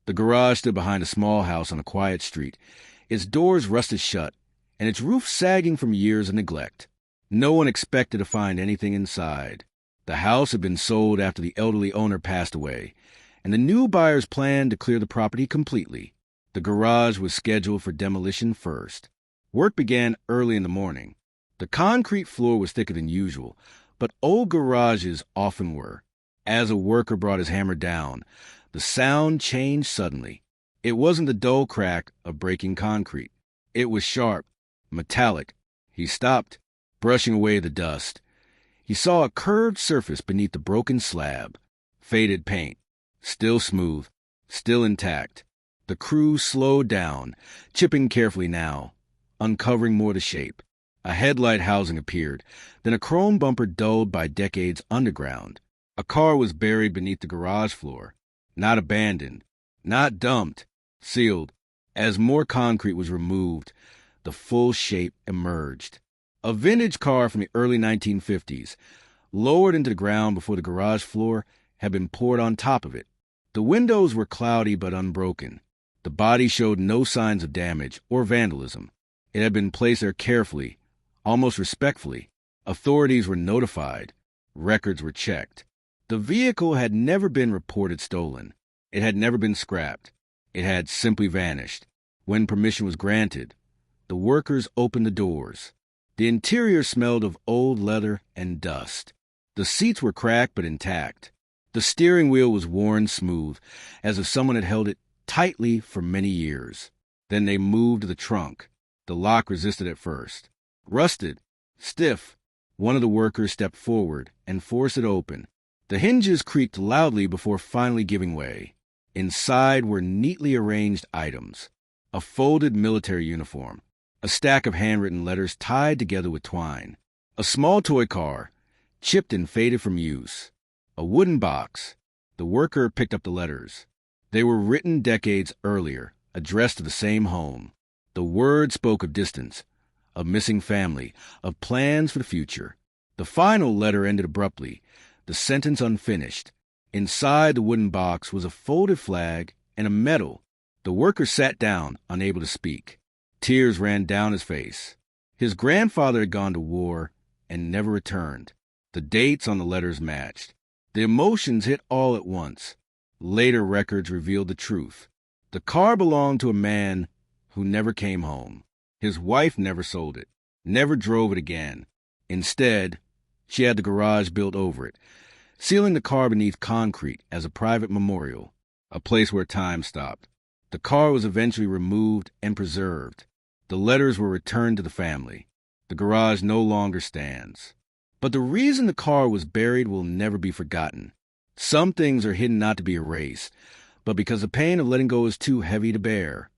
The garage stood behind a small house on a quiet street, its doors rusted shut, and its roof sagging from years of neglect. No one expected to find anything inside. The house had been sold after the elderly owner passed away, and the new buyers planned to clear the property completely. The garage was scheduled for demolition first. Work began early in the morning. The concrete floor was thicker than usual, but old garages often were. As a worker brought his hammer down, the sound changed suddenly. It wasn't the dull crack of breaking concrete. It was sharp, metallic. He stopped, brushing away the dust. He saw a curved surface beneath the broken slab. Faded paint. Still smooth, still intact. The crew slowed down, chipping carefully now, uncovering more of the shape. A headlight housing appeared, then a chrome bumper dulled by decades underground. A car was buried beneath the garage floor. Not abandoned, not dumped, sealed. As more concrete was removed, the full shape emerged. A vintage car from the early 1950s, lowered into the ground before the garage floor, had been poured on top of it. The windows were cloudy but unbroken. The body showed no signs of damage or vandalism. It had been placed there carefully, almost respectfully. Authorities were notified. Records were checked. The vehicle had never been reported stolen. It had never been scrapped. It had simply vanished. When permission was granted, the workers opened the doors. The interior smelled of old leather and dust. The seats were cracked but intact. The steering wheel was worn smooth, as if someone had held it tightly for many years. Then they moved the trunk. The lock resisted at first. Rusted, stiff, one of the workers stepped forward and forced it open. The hinges creaked loudly before finally giving way. Inside were neatly arranged items. A folded military uniform. A stack of handwritten letters tied together with twine. A small toy car, chipped and faded from use. A wooden box. The worker picked up the letters. They were written decades earlier, addressed to the same home. The words spoke of distance, of missing family, of plans for the future. The final letter ended abruptly, the sentence unfinished. Inside the wooden box was a folded flag and a medal. The worker sat down, unable to speak. Tears ran down his face. His grandfather had gone to war and never returned. The dates on the letters matched. The emotions hit all at once. Later records revealed the truth. The car belonged to a man who never came home. His wife never sold it, never drove it again. Instead, she had the garage built over it, sealing the car beneath concrete as a private memorial, a place where time stopped. The car was eventually removed and preserved. The letters were returned to the family. The garage no longer stands. But the reason the car was buried will never be forgotten. Some things are hidden not to be erased, but because the pain of letting go is too heavy to bear.